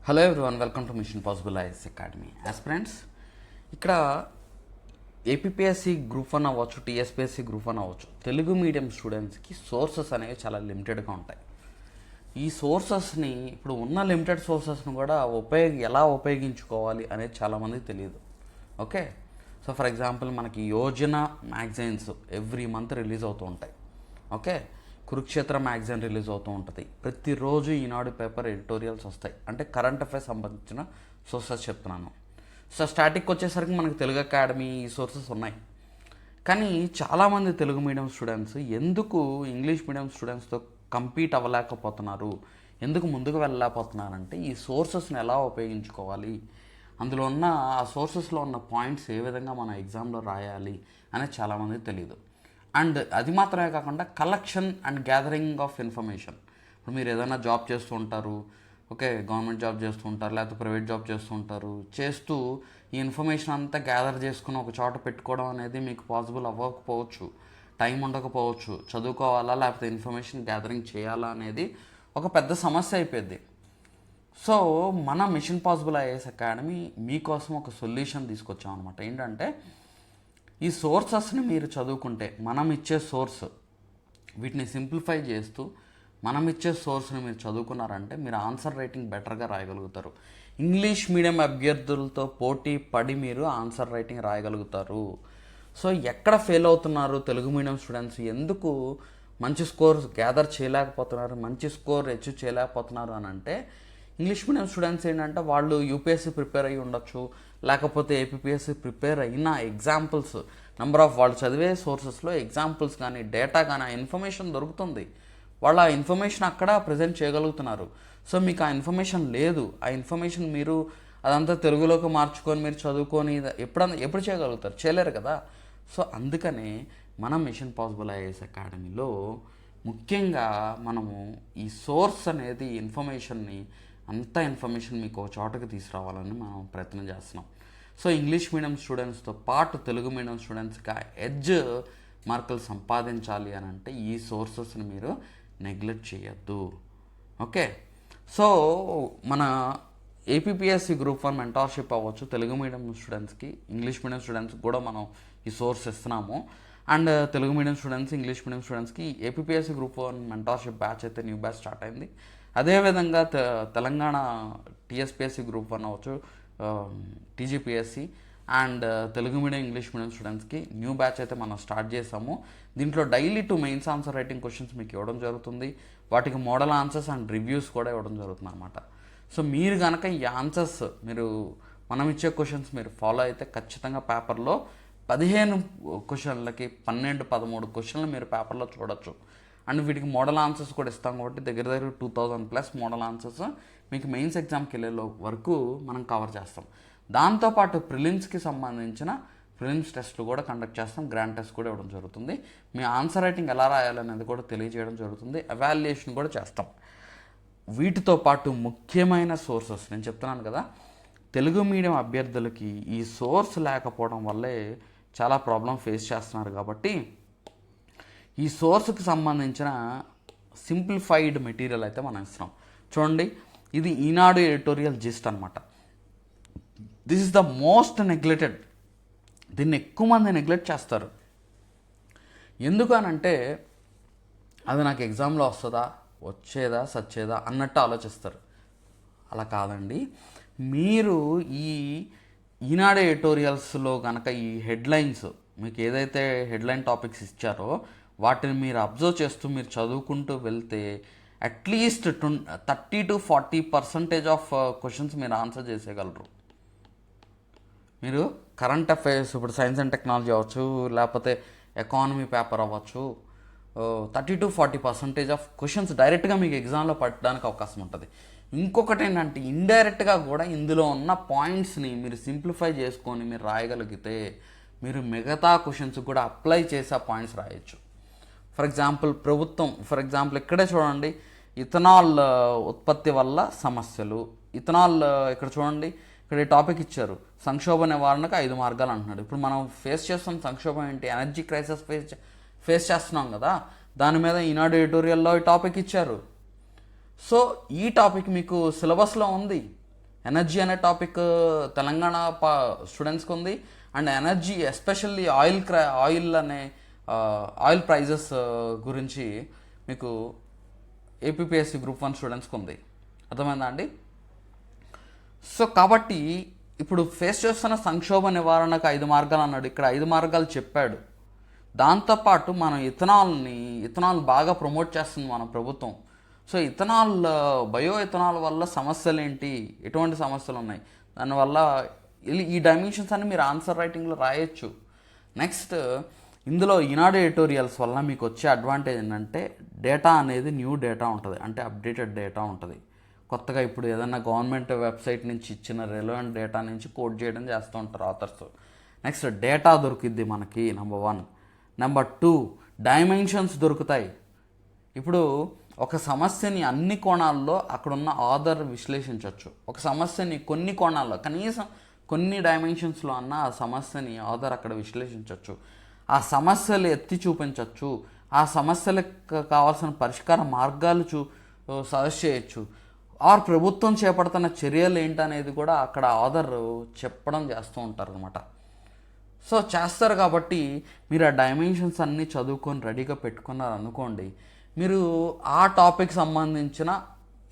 Hello everyone, welcome to machine possible IAS academy. Aspirants, ఇక్కడ APPSC group 1 అవ్వచ్చు, TSPSC group 1 అవ్వచ్చు, Telugu medium స్టూడెంట్స్కి sources అనేవి చాలా లిమిటెడ్గా ఉంటాయి. ఈ సోర్సెస్ని ఇప్పుడు ఉన్న లిమిటెడ్ సోర్సెస్ని కూడా ఎలా ఉపయోగించుకోవాలి అనేది చాలామందికి తెలియదు. ఓకే, సో ఫర్ ఎగ్జాంపుల్ మనకి Yojana magazines every month release అవుతూ ఉంటాయి. ఓకే, కురుక్షేత్ర మ్యాగజైన్ రిలీజ్ అవుతూ ఉంటుంది. ప్రతిరోజు ఈనాడు పేపర్ ఎడిటోరియల్స్ వస్తాయి. అంటే కరెంట్ అఫైర్స్ సంబంధించిన సోర్సెస్ చెప్తున్నాను. సో స్టాటిక్ వచ్చేసరికి మనకి తెలుగు అకాడమీ ఈ సోర్సెస్ ఉన్నాయి. కానీ చాలామంది తెలుగు మీడియం స్టూడెంట్స్ ఎందుకు ఇంగ్లీష్ మీడియం స్టూడెంట్స్తో కంపీట్ అవ్వలేకపోతున్నారు, ఎందుకు ముందుకు వెళ్ళలేకపోతున్నారంటే ఈ సోర్సెస్ని ఎలా ఉపయోగించుకోవాలి, అందులో ఉన్న ఆ సోర్సెస్లో ఉన్న పాయింట్స్ ఏ విధంగా మన ఎగ్జామ్లో రాయాలి అనేది చాలామందికి తెలియదు. అండ్ అది మాత్రమే కాకుండా collection and gathering of information. ఇప్పుడు మీరు ఏదైనా జాబ్ చేస్తూ ఉంటారు, ఓకే, గవర్నమెంట్ జాబ్ చేస్తూ ఉంటారు, లేకపోతే ప్రైవేట్ జాబ్ చేస్తూ ఉంటారు. చేస్తూ ఈ ఇన్ఫర్మేషన్ అంతా గ్యాదర్ చేసుకుని ఒక చోట పెట్టుకోవడం అనేది మీకు పాసిబుల్ అవ్వకపోవచ్చు, టైం ఉండకపోవచ్చు. చదువుకోవాలా లేకపోతే ఇన్ఫర్మేషన్ గ్యాదరింగ్ చేయాలా అనేది ఒక పెద్ద సమస్య అయిపోయింది. సో మన మిషన్ పాసిబుల్ ఐఏఎస్ అకాడమీ మీకోసం ఒక సొల్యూషన్ తీసుకొచ్చాం అనమాట. ఏంటంటే ఈ సోర్సెస్ని మీరు చదువుకుంటే, మనం ఇచ్చే సోర్స్ వీటిని సింప్లిఫై చేస్తూ మనం ఇచ్చే సోర్స్ని మీరు చదువుకున్నారంటే మీరు ఆన్సర్ రైటింగ్ బెటర్గా రాయగలుగుతారు. ఇంగ్లీష్ మీడియం అభ్యర్థులతో పోటీ పడి మీరు ఆన్సర్ రైటింగ్ రాయగలుగుతారు. సో ఎక్కడ ఫెయిల్ అవుతున్నారు తెలుగు మీడియం స్టూడెంట్స్, ఎందుకు మంచి స్కోర్ గ్యాదర్ చేయలేకపోతున్నారు, మంచి స్కోర్ అచీవ్ చేయలేకపోతున్నారు అని అంటే, ఇంగ్లీష్ మీడియం స్టూడెంట్స్ ఏంటంటే వాళ్ళు యూపీఎస్సీ ప్రిపేర్ అయ్యి ఉండొచ్చు, లేకపోతే ఏపీపీఎస్సీ ప్రిపేర్ అయిన ఎగ్జాంపుల్స్ నెంబర్ ఆఫ్ వాళ్ళు చదివే సోర్సెస్లో ఎగ్జాంపుల్స్ కానీ డేటా కానీ ఆ ఇన్ఫర్మేషన్ దొరుకుతుంది. వాళ్ళు ఆ ఇన్ఫర్మేషన్ అక్కడ ప్రజెంట్ చేయగలుగుతున్నారు. సో మీకు ఆ ఇన్ఫర్మేషన్ లేదు. ఆ ఇన్ఫర్మేషన్ మీరు అదంతా తెలుగులోకి మార్చుకొని మీరు చదువుకొని ఎప్పుడు చేయగలుగుతారు? చేయలేరు కదా. సో అందుకనే మనం మిషన్ పాసిబుల్ ఐఏఎస్ అకాడమీలో ముఖ్యంగా మనము ఈ సోర్స్ అనేది అంత ఇన్ఫర్మేషన్ మీకు ఒక చోటకి తీసుకురావాలని మనం ప్రయత్నం చేస్తున్నాం. సో ఇంగ్లీష్ మీడియం స్టూడెంట్స్తో పాటు తెలుగు మీడియం స్టూడెంట్స్కి ఎడ్జ్ మార్కులు సంపాదించాలి అని అంటే ఈ సోర్సెస్ని మీరు నెగ్లెక్ట్ చేయొద్దు. ఓకే, సో మన ఏపీపీఎస్సీ గ్రూప్ 1 మెంటార్షిప్ అవ్వచ్చు, తెలుగు మీడియం స్టూడెంట్స్కి ఇంగ్లీష్ మీడియం స్టూడెంట్స్కి కూడా మనం ఈ సోర్స్ ఇస్తున్నాము. And Telugu medium students English medium స్టూడెంట్స్కి ఏపీపీఎస్సీ గ్రూప్ 1 మెంటార్షిప్ బ్యాచ్ అయితే న్యూ బ్యాచ్ స్టార్ట్ అయింది. అదేవిధంగా తెలంగాణ టీఎస్పీఎస్సీ గ్రూప్ 1 అవ్వచ్చు, TGPSC and Telugu medium English medium స్టూడెంట్స్కి న్యూ బ్యాచ్ అయితే మనం స్టార్ట్ చేసాము. దీంట్లో daily 2 mains answer writing questions మీకు ఇవ్వడం జరుగుతుంది. వాటికి మోడల్ ఆన్సర్స్ అండ్ రివ్యూస్ కూడా ఇవ్వడం జరుగుతుంది అనమాట. సో మీరు కనుక ఈ ఆన్సర్స్ మనం ఇచ్చే క్వశ్చన్స్ మీరు ఫాలో అయితే ఖచ్చితంగా పేపర్లో 15 క్వశ్చన్లకి 12-13 క్వశ్చన్లు మీరు పేపర్లో చూడొచ్చు. అండ్ వీటికి మోడల్ ఆన్సర్స్ కూడా ఇస్తాం కాబట్టి దగ్గర 2000+ మోడల్ ఆన్సర్స్ మీకు మెయిన్స్ ఎగ్జామ్కి వెళ్ళే వరకు మనం కవర్ చేస్తాం. దాంతోపాటు ప్రిలిమ్స్కి సంబంధించిన ప్రిలిమ్స్ టెస్ట్లు కూడా కండక్ట్ చేస్తాం, గ్రాండ్ టెస్ట్ కూడా ఇవ్వడం జరుగుతుంది. మీ ఆన్సర్ రైటింగ్ ఎలా రాయాలనేది కూడా తెలియజేయడం జరుగుతుంది, ఎవాల్యుయేషన్ కూడా చేస్తాం. వీటితో పాటు ముఖ్యమైన సోర్సెస్ నేను చెప్తున్నాను కదా, తెలుగు మీడియం అభ్యర్థులకి ఈ సోర్స్ లేకపోవడం వల్లే చాలా ప్రాబ్లం ఫేస్ చేస్తున్నారు. కాబట్టి ఈ సోర్స్కి సంబంధించిన సింప్లిఫైడ్ మెటీరియల్ అయితే మనం ఇస్తున్నాం. చూడండి, ఇది ఈనాడు ఎడిటోరియల్ జిస్ట్ అనమాట. This is the most neglected. దీన్ని ఎక్కువ మంది నెగ్లెక్ట్ చేస్తారు. ఎందుకు అనంటే అది నాకు ఎగ్జామ్లో వస్తుందా, వచ్చేదా, సచ్చేదా అన్నట్టు ఆలోచిస్తారు. అలా కాదండి. మీరు ఈనాడు ఎడిటోరియల్స్లో కనుక ఈ హెడ్లైన్స్ మీకు ఏదైతే హెడ్లైన్ టాపిక్స్ ఇచ్చారో వాటిని మీరు అబ్జర్వ్ చేస్తూ మీరు చదువుకుంటూ వెళ్తే అట్లీస్ట్ 30-40% ఆఫ్ క్వశ్చన్స్ మీరు ఆన్సర్ చేసేయగలరు. మీరు కరెంట్ అఫైర్స్, ఇప్పుడు సైన్స్ అండ్ టెక్నాలజీ అవ్వచ్చు, లేకపోతే ఎకానమీ పేపర్ అవ్వచ్చు, 30-40% ఆఫ్ క్వశ్చన్స్ డైరెక్ట్గా మీకు ఎగ్జామ్లో పట్టడానికి అవకాశం ఉంటుంది. ఇంకొకటి ఏంటంటే ఇండైరెక్ట్గా కూడా ఇందులో ఉన్న పాయింట్స్ని మీరు సింప్లిఫై చేసుకొని మీరు రాయగలిగితే మీరు మిగతా క్వశ్చన్స్ కూడా అప్లై చేసే పాయింట్స్ రాయొచ్చు. ఫర్ ఎగ్జాంపుల్ ఇక్కడే చూడండి, ఇథనాల్ ఉత్పత్తి వల్ల సమస్యలు. ఇథనాల్ ఇక్కడ చూడండి, ఇక్కడ ఈ టాపిక్ ఇచ్చారు, సంక్షోభ నివారణకు 5 మార్గాలు అంటున్నాడు. ఇప్పుడు మనం ఫేస్ చేస్తున్న సంక్షోభం ఏంటి? ఎనర్జీ క్రైసిస్ ఫేస్ చేస్తున్నాం కదా. దాని మీద ఈనాడు ఎడిటోరియల్లో ఈ టాపిక్ ఇచ్చారు. సో ఈ టాపిక్ మీకు సిలబస్లో ఉంది. ఎనర్జీ అనే టాపిక్ తెలంగాణ స్టూడెంట్స్కి ఉంది. అండ్ ఎనర్జీ ఎస్పెషల్లీ ఆయిల్ అనే ఆయిల్ ప్రైజెస్ గురించి మీకు ఏపీపీఎస్సీ గ్రూప్ 1 స్టూడెంట్స్కి ఉంది. అర్థమైందా అండి? సో కాబట్టి ఇప్పుడు ఫేస్ చేస్తున్న సంక్షోభ నివారణకు 5 మార్గాలు అన్నాడు. ఇక్కడ 5 మార్గాలు చెప్పాడు. దాంతోపాటు మనం ఇథనాల్ బాగా ప్రమోట్ చేస్తుంది మన ప్రభుత్వం. సో బయో ఇథనాల్ వల్ల సమస్యలు ఏంటి, ఎటువంటి సమస్యలు ఉన్నాయి, దానివల్ల ఈ డైమెన్షన్స్ అన్ని మీరు ఆన్సర్ రైటింగ్లో రాయొచ్చు. నెక్స్ట్ ఇందులో ఈనాడు ఎడిటోరియల్స్ వల్ల మీకు వచ్చే అడ్వాంటేజ్ ఏంటంటే డేటా అనేది న్యూ డేటా ఉంటుంది, అంటే అప్డేటెడ్ డేటా ఉంటుంది. కొత్తగా ఇప్పుడు ఏదైనా గవర్నమెంట్ వెబ్సైట్ నుంచి ఇచ్చిన రెలవెంట్ డేటా నుంచి కోడ్ చేయడం చేస్తూ ఉంటారు ఆథర్స్. నెక్స్ట్ డేటా దొరికిద్ది మనకి, నెంబర్ 1. నెంబర్ 2 డైమెన్షన్స్ దొరుకుతాయి. ఇప్పుడు ఒక సమస్యని అన్ని కోణాల్లో అక్కడున్న ఆథర్ విశ్లేషించవచ్చు. ఒక సమస్యని కొన్ని కోణాల్లో, కనీసం కొన్ని డైమెన్షన్స్లో అన్న ఆ సమస్యని ఆథర్ అక్కడ విశ్లేషించవచ్చు. ఆ సమస్యలు ఎత్తి చూపించవచ్చు. ఆ సమస్యలకు కావాల్సిన పరిష్కార మార్గాలు సజెస్ట్ చేయొచ్చు. ఆర్ ప్రభుత్వం చేపడుతున్న చర్యలు ఏంటనేది కూడా అక్కడ ఆథర్ చెప్పడం చేస్తూ ఉంటారు అనమాట. సో చేస్తారు కాబట్టి మీరు ఆ డైమెన్షన్స్ అన్నీ చదువుకొని రెడీగా పెట్టుకున్నారు అనుకోండి, మీరు ఆ టాపిక్ సంబంధించిన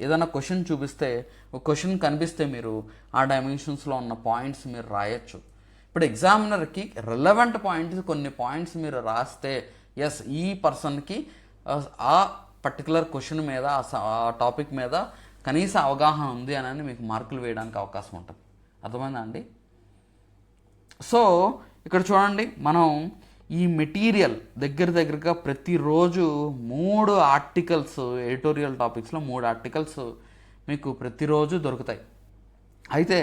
ఏదైనా క్వశ్చన్ చూపిస్తే, ఒక క్వశ్చన్ కనిపిస్తే మీరు ఆ డైమెన్షన్స్లో ఉన్న పాయింట్స్ మీరు రాయొచ్చు. ఇప్పుడు ఎగ్జామినర్కి రిలవెంట్ పాయింట్స్ కొన్ని పాయింట్స్ మీరు రాస్తే ఎస్ ఈ పర్సన్కి ఆ పర్టికులర్ క్వశ్చన్ మీద ఆ టాపిక్ మీద కనీస అవగాహన ఉంది అని మీకు మార్కులు వేయడానికి అవకాశం ఉంటుంది. అర్థమైందా అండి? సో ఇక్కడ చూడండి, మనం ఈ మెటీరియల్ దగ్గరగా ప్రతిరోజు 3 ఆర్టికల్స్, ఎడిటోరియల్ టాపిక్స్లో 3 ఆర్టికల్స్ మీకు ప్రతిరోజు దొరుకుతాయి. అయితే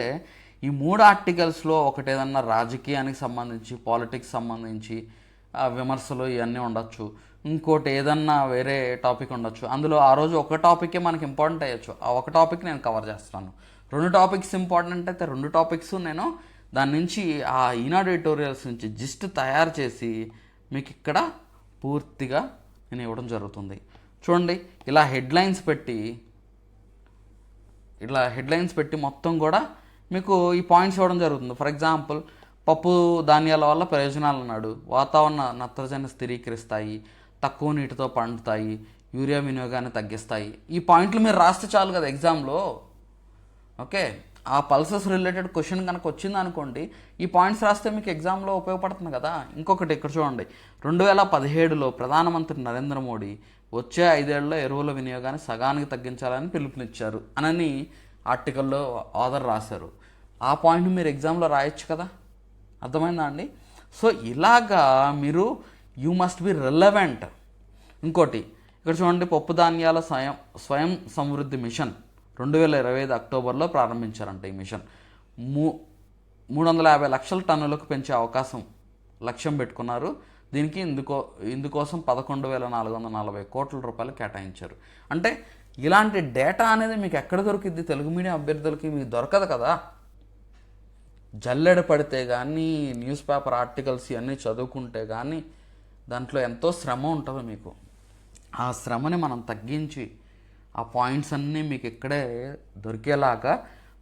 ఈ 3 ఆర్టికల్స్లో ఒకటి ఏదన్నా రాజకీయానికి సంబంధించి, పాలిటిక్స్ సంబంధించి విమర్శలు ఇవన్నీ ఉండొచ్చు. ఇంకోటి ఏదన్నా వేరే టాపిక్ ఉండొచ్చు. అందులో ఆ రోజు ఒక టాపికే మనకి ఇంపార్టెంట్ అయ్యొచ్చు. ఆ ఒక టాపిక్ నేను కవర్ చేస్తాను. 2 టాపిక్స్ ఇంపార్టెంట్ అయితే 2 టాపిక్స్ నేను దాని నుంచి ఆ ఈనాడు ఎడిటోరియల్స్ నుంచి జిస్ట్ తయారు చేసి మీకు ఇక్కడ పూర్తిగా నేను ఇవ్వడం జరుగుతుంది. చూడండి, ఇలా హెడ్లైన్స్ పెట్టి మొత్తం కూడా మీకు ఈ పాయింట్స్ ఇవ్వడం జరుగుతుంది. ఫర్ ఎగ్జాంపుల్, పప్పు ధాన్యాల వల్ల ప్రయోజనాలు అన్నాడు. వాతావరణ నత్రజని స్థిరీకరిస్తాయి, తక్కువ నీటితో పండుతాయి, యూరియా వినియోగాన్ని తగ్గిస్తాయి. ఈ పాయింట్లు మీరు రాస్తే చాలు కదా ఎగ్జామ్లో. ఓకే, ఆ పల్సెస్ రిలేటెడ్ క్వశ్చన్ కనుక వచ్చింది అనుకోండి, ఈ పాయింట్స్ రాస్తే మీకు ఎగ్జామ్లో ఉపయోగపడుతుంది కదా. ఇంకొకటి ఇక్కడ చూడండి, 2017లో ప్రధానమంత్రి నరేంద్ర మోడీ వచ్చే 5 ఏళ్లలో ఎరువుల వినియోగాన్ని సగానికి తగ్గించాలని పిలుపునిచ్చారు అని ఆర్టికల్లో ఆథర్ రాశారు. ఆ పాయింట్ మీరు ఎగ్జామ్లో రాయొచ్చు కదా. అర్థమైందా అండి? సో ఇలాగా మీరు యూ మస్ట్ బి రిలవెంట్. ఇంకోటి ఇక్కడ చూడండి, పప్పు ధాన్యాల స్వయం సమృద్ధి మిషన్ 2025 అక్టోబర్లో ప్రారంభించారంట. ఈ మిషన్ 350 లక్షల టన్నులకు పెంచే లక్ష్యం పెట్టుకున్నారు. దీనికి ఇందుకోసం 11,440 కోట్ల రూపాయలు కేటాయించారు. అంటే ఇలాంటి డేటా అనేది మీకు ఎక్కడ దొరికిద్ది? తెలుగు మీడియం అభ్యర్థులకి మీకు దొరకదు కదా. జల్లెడ పడితే కానీ, న్యూస్ పేపర్ ఆర్టికల్స్ ఇవన్నీ చదువుకుంటే కానీ దాంట్లో ఎంతో శ్రమ ఉంటుంది మీకు. ఆ శ్రమని మనం తగ్గించి ఆ పాయింట్స్ అన్నీ మీకు ఇక్కడే దొరికేలాగా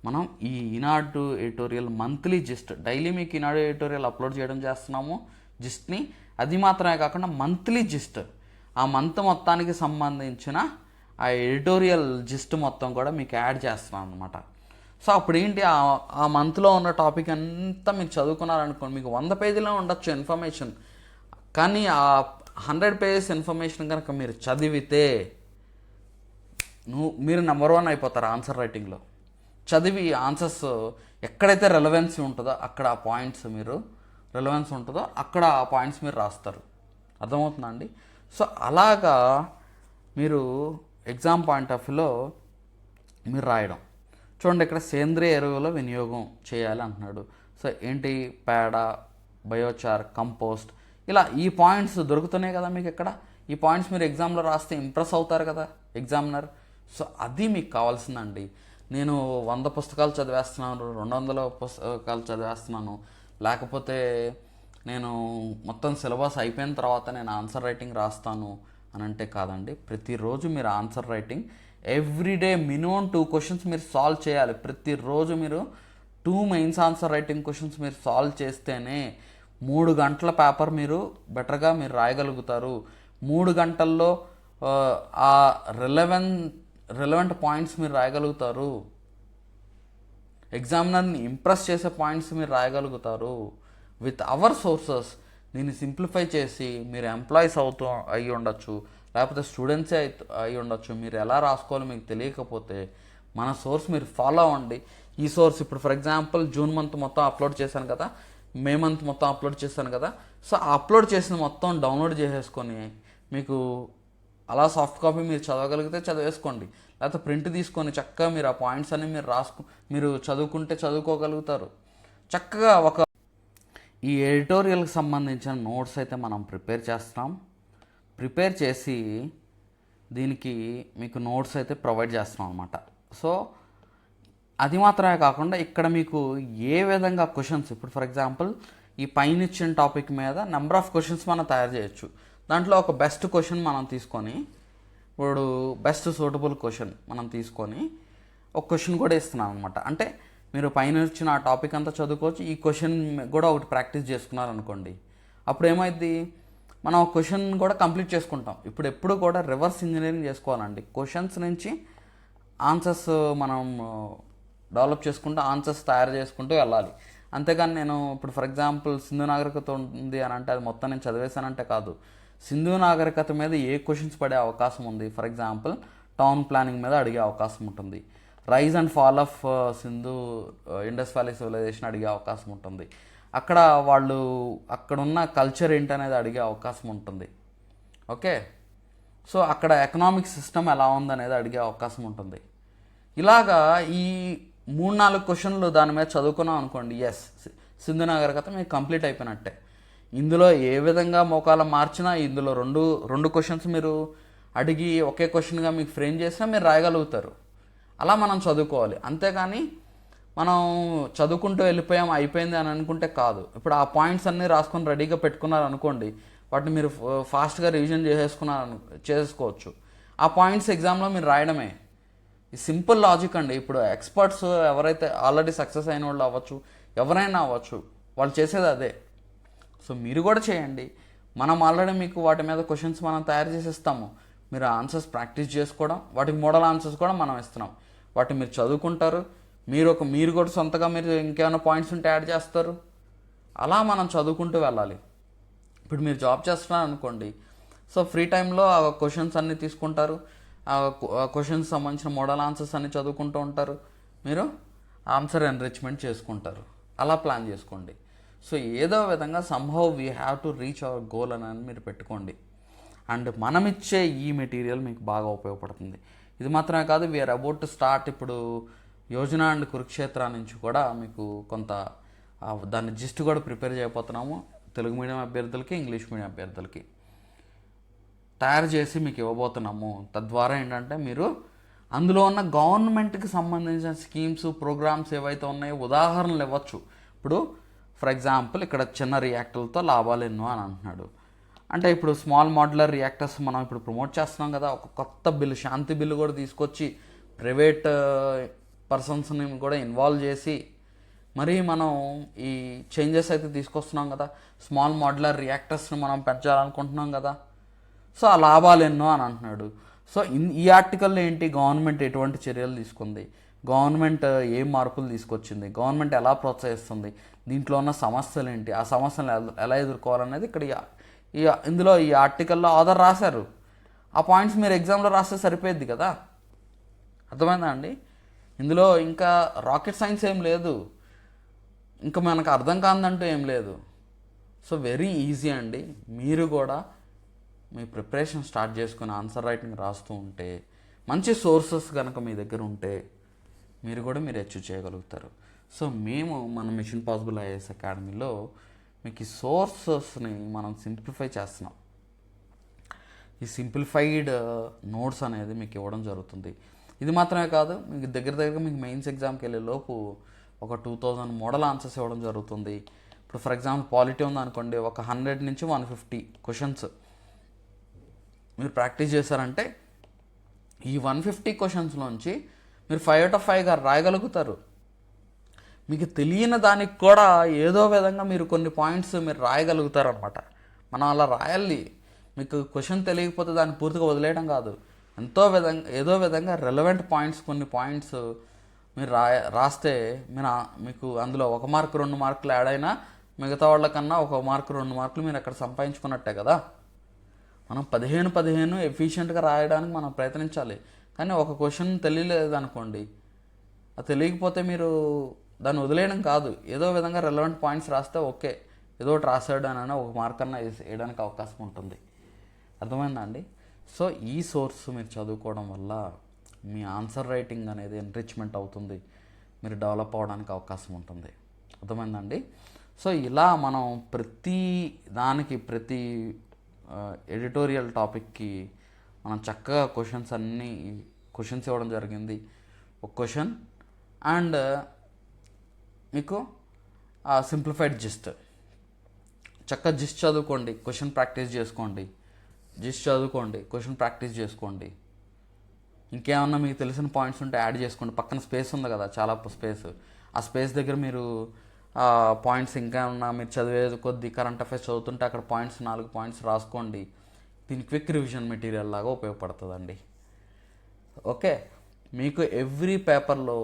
మనం ఈ ఈనాడు ఎడిటోరియల్ మంత్లీ జిస్ట్, డైలీ మీకు ఈనాడు ఎడిటోరియల్ అప్లోడ్ చేయడం చేస్తున్నాము జిస్ట్ని. అది మాత్రమే కాకుండా మంత్లీ జిస్ట్, ఆ మంత్ మొత్తానికి సంబంధించిన ఆ ఎడిటోరియల్ జిస్ట్ మొత్తం కూడా మీకు యాడ్ చేస్తున్నాను అనమాట. సో అప్పుడు ఏంటి, ఆ మంత్లో ఉన్న టాపిక్ అంతా మీరు చదువుకున్నారనుకోండి, మీకు 100 పేజీలో ఉండొచ్చు ఇన్ఫర్మేషన్. కానీ ఆ 100 పేజెస్ ఇన్ఫర్మేషన్ కనుక మీరు చదివితే మీరు నెంబర్ 1 అయిపోతారు ఆన్సర్ రైటింగ్లో. చదివి ఆన్సర్స్ ఎక్కడైతే రెలవెన్సీ ఉంటుందో అక్కడ ఆ పాయింట్స్ అక్కడ ఆ పాయింట్స్ మీరు రాస్తారు. అర్థమవుతుందా అండి? సో అలాగా మీరు ఎగ్జామ్ పాయింట్ ఆఫ్ వ్యూలో మీరు రాయడం. చూడండి, ఇక్కడ సేంద్రియ ఎరువుల వినియోగం చేయాలి అంటున్నాడు. సో ఏంటి, పేడ, బయోచార్, కంపోస్ట్, ఇలా ఈ పాయింట్స్ దొరుకుతున్నాయి కదా మీకు ఇక్కడ. ఈ పాయింట్స్ మీరు ఎగ్జామ్లో రాస్తే ఇంప్రెస్ అవుతారు కదా ఎగ్జామినర్. సో అది మీకు కావాల్సిందండి. నేను 100 పుస్తకాలు చదివేస్తున్నాను, 200 పుస్తకాలు చదివేస్తున్నాను, లేకపోతే నేను మొత్తం సిలబస్ అయిపోయిన తర్వాత నేను ఆన్సర్ రైటింగ్ రాస్తాను అని అంటే కాదండి. ప్రతిరోజు మీరు answer writing everyday minimum 2 questions మీరు సాల్వ్ చేయాలి. ప్రతిరోజు మీరు 2 మెయిన్స్ ఆన్సర్ రైటింగ్ క్వశ్చన్స్ మీరు సాల్వ్ చేస్తేనే 3 గంటల పేపర్ మీరు బెటర్గా మీరు రాయగలుగుతారు. 3 గంటల్లో ఆ రిలవెంట్ పాయింట్స్ మీరు రాయగలుగుతారు. ఎగ్జామినర్ని ఇంప్రెస్ చేసే పాయింట్స్ మీరు రాయగలుగుతారు. విత్ అవర్ సోర్సెస్ దీన్ని సింప్లిఫై చేసి మీరు ఎంప్లాయీస్ అయి ఉండొచ్చు, లేకపోతే స్టూడెంట్సే అయి ఉండొచ్చు. మీరు ఎలా రాసుకోవాలో మీకు తెలియకపోతే మన సోర్స్ మీరు ఫాలో అవ్వండి. ఈ సోర్స్ ఇప్పుడు ఫర్ ఎగ్జాంపుల్ జూన్ మంత్ మొత్తం అప్లోడ్ చేశాను కదా, మే మంత్ మొత్తం అప్లోడ్ చేశాను కదా. సో ఆ అప్లోడ్ చేసిన మొత్తం డౌన్లోడ్ చేసేసుకొని మీకు అలా సాఫ్ట్ కాపీ మీరు చదవగలిగితే చదివేసుకోండి, లేకపోతే ప్రింట్ తీసుకొని చక్కగా మీరు ఆ పాయింట్స్ అన్ని మీరు చదువుకుంటే చదువుకోగలుగుతారు. చక్కగా ఈ ఎడిటోరియల్కి సంబంధించిన నోట్స్ అయితే మనం ప్రిపేర్ చేస్తున్నాం. ప్రిపేర్ చేసి దీనికి మీకు నోట్స్ అయితే ప్రొవైడ్ చేస్తున్నాం అనమాట. సో అది మాత్రమే కాకుండా ఇక్కడ మీకు ఏ విధంగా క్వశ్చన్స్, ఇప్పుడు ఫర్ ఎగ్జాంపుల్ ఈ పైన ఇచ్చిన టాపిక్ మీద నెంబర్ ఆఫ్ క్వశ్చన్స్ మనం తయారు చేయొచ్చు. దాంట్లో ఒక బెస్ట్ క్వశ్చన్ మనం తీసుకొని, ఇప్పుడు బెస్ట్ సూటబుల్ క్వశ్చన్ మనం తీసుకొని ఒక క్వశ్చన్ కూడా ఇస్తున్నాం అనమాట. అంటే మీరు పైన ఇచ్చిన ఆ టాపిక్ అంతా చదువుకోవచ్చు, ఈ క్వశ్చన్ కూడా ఒకటి ప్రాక్టీస్ చేసుకున్నారనుకోండి, అప్పుడు ఏమైంది, మనం ఆ క్వశ్చన్ కూడా కంప్లీట్ చేసుకుంటాం. ఇప్పుడు ఎప్పుడు కూడా రివర్స్ ఇంజనీరింగ్ చేసుకోవాలండి. క్వశ్చన్స్ నుంచి ఆన్సర్స్ మనం డెవలప్ చేసుకుంటూ ఆన్సర్స్ తయారు చేసుకుంటూ వెళ్ళాలి. అంతేగాని నేను ఇప్పుడు ఫర్ ఎగ్జాంపుల్ సింధు నాగరికత ఉంది అని అంటే అది మొత్తం నేను చదివేశానంటే కాదు. సింధు నాగరికత మీద ఏ క్వశ్చన్స్ పడే అవకాశం ఉంది, ఫర్ ఎగ్జాంపుల్ టౌన్ ప్లానింగ్ మీద అడిగే అవకాశం ఉంటుంది, rise and fall of Sindhu Indus Valley civilisation అడిగే అవకాశం ఉంటుంది, అక్కడ అక్కడున్న కల్చర్ ఏంటనేది అడిగే అవకాశం ఉంటుంది. ఓకే, సో అక్కడ ఎకనామిక్ సిస్టమ్ ఎలా ఉందనేది అడిగే అవకాశం ఉంటుంది. ఇలాగా ఈ 3-4 క్వశ్చన్లు దాని మీద చదువుకున్నాం అనుకోండి, ఎస్ సింధు నాగరికత మీకు కంప్లీట్ అయిపోయినట్టే. ఇందులో ఏ విధంగా మోకాలం మార్చినా ఇందులో రెండు క్వశ్చన్స్ మీరు అడిగి ఒకే క్వశ్చన్గా మీకు ఫ్రేమ్ చేసినా మీరు రాయగలుగుతారు. అలా మనం చదువుకోవాలి. అంతేగాని మనం చదువుకుంటూ వెళ్ళిపోయాం అయిపోయింది అని అనుకుంటే కాదు. ఇప్పుడు ఆ పాయింట్స్ అన్నీ రాసుకొని రెడీగా పెట్టుకున్నారు అనుకోండి, వాటిని మీరు ఫాస్ట్గా రివిజన్ చేసుకోవచ్చు. ఆ పాయింట్స్ ఎగ్జామ్లో మీరు రాయడమే. ఈ సింపుల్ లాజిక్ అండి. ఇప్పుడు ఎక్స్పర్ట్స్ ఎవరైతే ఆల్రెడీ సక్సెస్ అయిన వాళ్ళు అవ్వచ్చు, ఎవరైనా అవ్వచ్చు, వాళ్ళు చేసేది అదే. సో మీరు కూడా చేయండి. మనం ఆల్రెడీ మీకు వాటి మీద క్వశ్చన్స్ మనం తయారు చేసి ఇస్తాము. మీరు ఆన్సర్స్ ప్రాక్టీస్ చేసుకోవడం, వాటికి మోడల్ ఆన్సర్స్ కూడా మనం ఇస్తున్నాం. వాటిని మీరు చదువుకుంటారు. మీరు కూడా సొంతగా మీరు ఇంకేమైనా పాయింట్స్ ఉంటే యాడ్ చేస్తారు. అలా మనం చదువుకుంటూ వెళ్ళాలి. ఇప్పుడు మీరు జాబ్ చేస్తున్నారు అనుకోండి, సో ఫ్రీ టైంలో ఆ క్వశ్చన్స్ అన్నీ తీసుకుంటారు, ఆ క్వశ్చన్స్ సంబంధించిన మోడల్ ఆన్సర్స్ అన్నీ చదువుకుంటూ ఉంటారు, మీరు ఆన్సర్ ఎన్రిచ్మెంట్ చేసుకుంటారు. అలా ప్లాన్ చేసుకోండి. సో ఏదో విధంగా somehow we have to reach our goal అని మీరు పెట్టుకోండి. అండ్ మనం ఇచ్చే ఈ మెటీరియల్ మీకు బాగా ఉపయోగపడుతుంది. ఇది మాత్రమే కాదు, వీఆర్ అబౌట్ టు స్టార్ట్ ఇప్పుడు యోజన అండ్ కురుక్షేత్ర నుంచి కూడా మీకు కొంత దాని జిస్ట్ కూడా ప్రిపేర్ చేయబోతున్నాము. తెలుగు మీడియం అభ్యర్థులకి, ఇంగ్లీష్ మీడియం అభ్యర్థులకి తయారు చేసి మీకు ఇవ్వబోతున్నాము. తద్వారా ఏంటంటే మీరు అందులో ఉన్న గవర్నమెంట్కి సంబంధించిన స్కీమ్స్, ప్రోగ్రామ్స్ ఏవైతే ఉన్నాయో ఉదాహరణలు ఇవ్వచ్చు. ఇప్పుడు ఫర్ ఎగ్జాంపుల్ ఇక్కడ చిన్న రియాక్టర్లతో లాభాలు ఎన్నో అని అంటున్నాడు. అంటే ఇప్పుడు స్మాల్ మాడ్యులర్ రియాక్టర్స్ మనం ఇప్పుడు ప్రమోట్ చేస్తున్నాం కదా, ఒక కొత్త బిల్లు, శాంతి బిల్లు కూడా తీసుకొచ్చి ప్రైవేట్ పర్సన్స్ని కూడా ఇన్వాల్వ్ చేసి మరి మనం ఈ చేంజెస్ అయితే తీసుకొస్తున్నాం కదా. స్మాల్ మాడ్యులర్ రియాక్టర్స్ని మనం పెంచాలనుకుంటున్నాం కదా. సో ఆ లాభాలు ఎన్నో అని అంటున్నాడు. సో ఈ ఆర్టికల్లో ఏంటి, గవర్నమెంట్ ఎటువంటి చర్యలు తీసుకుంది, గవర్నమెంట్ ఏం మార్పులు తీసుకొచ్చింది, గవర్నమెంట్ ఎలా ప్రోత్సహిస్తుంది, దీంట్లో ఉన్న సమస్యలు ఏంటి, ఆ సమస్యలు ఎలా ఎదుర్కోవాలనేది ఇక్కడ ఇందులో ఈ ఆర్టికల్లో ఆధార్ రాశారు. ఆ పాయింట్స్ మీరు ఎగ్జామ్లో రాస్తే సరిపోద్ది కదా. అర్థమైందా అండి? ఇందులో ఇంకా రాకెట్ సైన్స్ ఏం లేదు, ఇంకా మనకు అర్థం కాదంటూ ఏం లేదు. సో వెరీ ఈజీ అండి. మీరు కూడా మీ ప్రిపరేషన్ స్టార్ట్ చేసుకుని ఆన్సర్ రైటింగ్ రాస్తూ ఉంటే, మంచి సోర్సెస్ కనుక మీ దగ్గర ఉంటే మీరు అచీవ్ చేయగలుగుతారు. సో మేము మన మిషన్ పాసిబుల్ ఐఏఎస్ అకాడమీలో మీకు ఈ సోర్సెస్ని మనం సింప్లిఫై చేస్తున్నాం. ఈ సింప్లిఫైడ్ నోట్స్ అనేది మీకు ఇవ్వడం జరుగుతుంది. ఇది మాత్రమే కాదు, మీకు దగ్గరగా మీకు మెయిన్స్ ఎగ్జామ్కి వెళ్ళే లోపు ఒక 2000 మోడల్ ఆన్సర్స్ ఇవ్వడం జరుగుతుంది. ఇప్పుడు ఫర్ ఎగ్జాంపుల్ పాలిటీ ఉందనుకోండి, ఒక 100 నుంచి 150 క్వశ్చన్స్ మీరు ప్రాక్టీస్ చేశారంటే ఈ 150 క్వశ్చన్స్లోంచి మీరు 5/5 రాయగలుగుతారు. మీకు తెలియని దానికి కూడా ఏదో విధంగా మీరు కొన్ని పాయింట్స్ మీరు రాయగలుగుతారు అనమాట. మనం అలా రాయాలి. మీకు క్వశ్చన్ తెలియకపోతే దాన్ని పూర్తిగా వదిలేయడం కాదు, ఏదో విధంగా రెలవెంట్ పాయింట్స్, కొన్ని పాయింట్స్ మీరు రాస్తే మీకు అందులో 1 మార్క్ 2 మార్కులు యాడ్ అయినా మిగతా వాళ్ళకన్నా 1 మార్కు 2 మార్కులు మీరు అక్కడ సంపాదించుకున్నట్టే కదా. మనం 15 ఎఫిషియెంట్గా రాయడానికి మనం ప్రయత్నించాలి. కానీ ఒక క్వశ్చన్ తెలియలేదు అనుకోండి, అది తెలియకపోతే మీరు దాన్ని వదిలేయడం కాదు, ఏదో విధంగా రెలవెంట్ పాయింట్స్ రాస్తే ఓకే, ఏదో ఒకటి రాసాడు అని 1 మార్క్ అన్నా వేయడానికి అవకాశం ఉంటుంది. అర్థమైందా అండి? సో ఈ సోర్స్ మీరు చదువుకోవడం వల్ల మీ ఆన్సర్ రైటింగ్ అనేది ఎన్రిచ్మెంట్ అవుతుంది, మీరు డెవలప్ అవ్వడానికి అవకాశం ఉంటుంది. అర్థమైందండి? సో ఇలా మనం ప్రతి ఎడిటోరియల్ టాపిక్కి మనం చక్కగా క్వశ్చన్స్ ఇవ్వడం జరిగింది. ఒక క్వశ్చన్ అండ్ మీకు సింప్లిఫైడ్ జిస్ట్. చక్కగా జిస్ట్ చదువుకోండి, క్వశ్చన్ ప్రాక్టీస్ చేసుకోండి. క్వశ్చన్ ప్రాక్టీస్ చేసుకోండి. ఇంకేమన్నా మీకు తెలిసిన పాయింట్స్ ఉంటే యాడ్ చేసుకోండి. పక్కన స్పేస్ ఉంది కదా, చాలా స్పేస్, ఆ స్పేస్ దగ్గర మీరు పాయింట్స్ ఇంకా ఉన్నా మీరు చదివేది కొద్ది కరెంట్ అఫైర్స్ చదువుతుంటే అక్కడ 4 పాయింట్స్ రాసుకోండి. దీని క్విక్ రివిజన్ మెటీరియల్ లాగా ఉపయోగపడుతుందండి. ఓకే, మీకు ఎవ్రీ పేపర్లో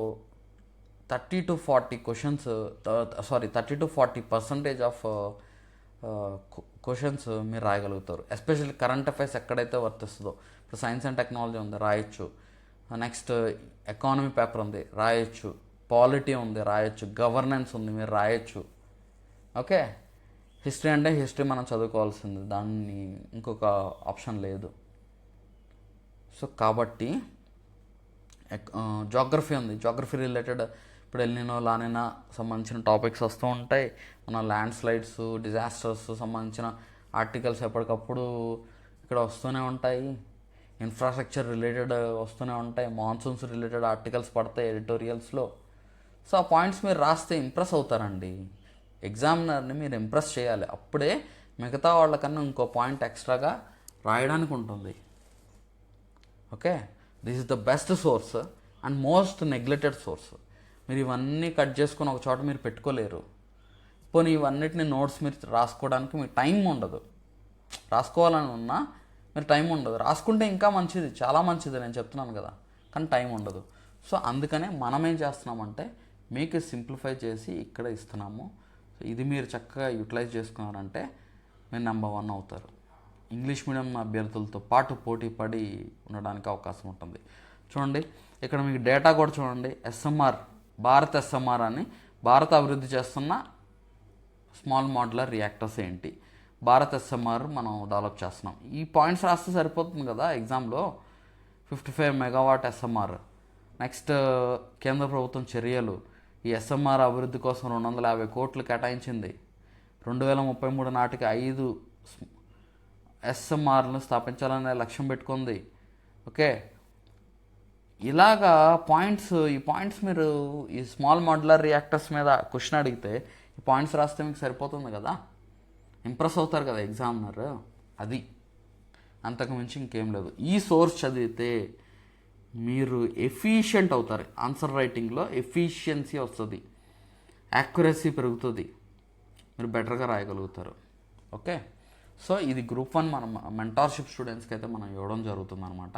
30 to 40 questions 30 to 40% of questions మీరు రాయగలుగుతారు. ఎస్పెషల్లీ కరెంట్ అఫైర్స్ ఎక్కడైతే వర్తిస్తుందో, ఇప్పుడు సైన్స్ అండ్ టెక్నాలజీ ఉంది రాయొచ్చు, నెక్స్ట్ ఎకానమీ పేపర్ ఉంది రాయొచ్చు, పాలిటీ ఉంది రాయొచ్చు, గవర్నెన్స్ ఉంది మీరు రాయొచ్చు. ఓకే, హిస్టరీ అంటే హిస్టరీ మనం చదువుకోవాల్సింది, దాన్ని ఇంకొక ఆప్షన్ లేదు. సో కాబట్టి జాగ్రఫీ ఉంది, జాగ్రఫీ రిలేటెడ్ ఇప్పుడు ఎల్నినో లానినా సంబంధించిన టాపిక్స్ వస్తూ ఉంటాయి. మన ల్యాండ్ స్లైడ్స్, డిజాస్టర్స్ సంబంధించిన ఆర్టికల్స్ ఎప్పటికప్పుడు ఇక్కడ వస్తూనే ఉంటాయి. ఇన్ఫ్రాస్ట్రక్చర్ రిలేటెడ్ వస్తూనే ఉంటాయి. మాన్సూన్స్ రిలేటెడ్ ఆర్టికల్స్ పడతాయి ఎడిటోరియల్స్లో. సో ఆ పాయింట్స్ మీరు రాస్తే ఇంప్రెస్ అవుతారండి. ఎగ్జామినర్ని మీరు ఇంప్రెస్ చేయాలి, అప్పుడే మిగతా వాళ్ళకన్నా ఇంకో పాయింట్ ఎక్స్ట్రాగా రాయడానికి ఉంటుంది. Okay, this is the best source and most neglected source. మీరు ఇవన్నీ కట్ చేసుకొని ఒక చోట మీరు పెట్టుకోలేరు. పోనీ ఇవన్నిటిని నోట్స్ మీరు రాసుకోవడానికి మీకు టైం ఉండదు. రాసుకోవాలని ఉన్నా మీరు టైం ఉండదు. రాసుకుంటే ఇంకా మంచిది, చాలా మంచిది, నేను చెప్తున్నాను కదా, కానీ టైం ఉండదు. సో అందుకనే మనం ఏం చేస్తున్నామంటే మీకు సింప్లిఫై చేసి ఇక్కడ ఇస్తున్నాము. సో ఇది మీరు చక్కగా యూటిలైజ్ చేసుకున్నారంటే మీరు నెంబర్ 1 అవుతారు. ఇంగ్లీష్ మీడియం అభ్యర్థులతో పాటు పోటీ పడి ఉండడానికి అవకాశం ఉంటుంది. చూడండి ఇక్కడ మీకు డేటా కూడా చూడండి. ఎస్ఎంఆర్, భారత్ ఎస్ఎంఆర్ అని భారత అభివృద్ధి చేస్తున్న స్మాల్ మాడ్యులర్ రియాక్టర్స్ ఏంటి, భారత్ ఎస్ఎంఆర్ మనం డెవలప్ చేస్తున్నాం. ఈ పాయింట్స్ రాస్తే సరిపోతుంది కదా ఎగ్జామ్లో. 55 మెగావాట్ ఎస్ఎంఆర్. నెక్స్ట్ కేంద్ర ప్రభుత్వం చర్యలు, ఈ ఎస్ఎంఆర్ అభివృద్ధి కోసం 250 కోట్లు కేటాయించింది. 2033 నాటికి 5 ఎస్ఎంఆర్లను స్థాపించాలనే లక్ష్యం పెట్టుకుంది. ఓకే, ఇలాగా ఈ పాయింట్స్ మీరు ఈ స్మాల్ మాడ్యులర్ రియాక్టర్స్ మీద క్వశ్చన్ అడిగితే ఈ పాయింట్స్ రాస్తే మీకు సరిపోతుంది కదా, ఇంప్రెస్ అవుతారు కదా ఎగ్జామినర్. అది అంతకు మించి ఇంకేం లేదు. ఈ సోర్స్ చదివితే మీరు ఎఫిషియెంట్ అవుతారు. ఆన్సర్ రైటింగ్లో ఎఫిషియన్సీ వస్తుంది, యాక్యురసీ పెరుగుతుంది, మీరు బెటర్గా రాయగలుగుతారు. ఓకే, సో ఇది గ్రూప్ 1 మనం మెంటార్షిప్ స్టూడెంట్స్కి అయితే మనం ఇవ్వడం జరుగుతుంది అనమాట.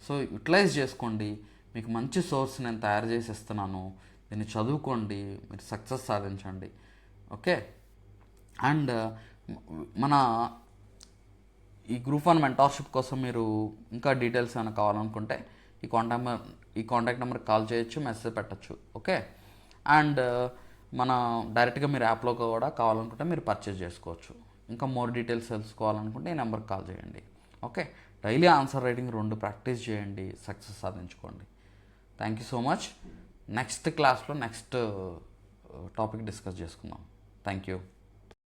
సో యూటిలైజ్ చేసుకోండి. మీకు మంచి సోర్స్ నేను తయారు చేసి ఇస్తున్నాను, దీన్ని చదువుకోండి, మీరు సక్సెస్ సాధించండి. ఓకే, అండ్ మన ఈ గ్రూప్ 1 మెంటార్షిప్ కోసం మీరు ఇంకా డీటెయిల్స్ ఏమైనా కావాలనుకుంటే ఈ కాంటాక్ట్ నెంబర్కి కాల్ చేయొచ్చు, మెసేజ్ పెట్టచ్చు. ఓకే, అండ్ మన డైరెక్ట్గా మీరు యాప్లో కూడా కావాలనుకుంటే మీరు పర్చేజ్ చేసుకోవచ్చు. ఇంకా మోర్ డీటెయిల్స్ తెలుసుకోవాలనుకుంటే ఈ నెంబర్కి కాల్ చేయండి. Okay, daily answer writing 2 practice చేయండి, సక్సెస్ సాధించుకోండి. Thank you so much. Next క్లాస్లో నెక్స్ట్ టాపిక్ డిస్కస్ చేసుకుందాం. Thank you.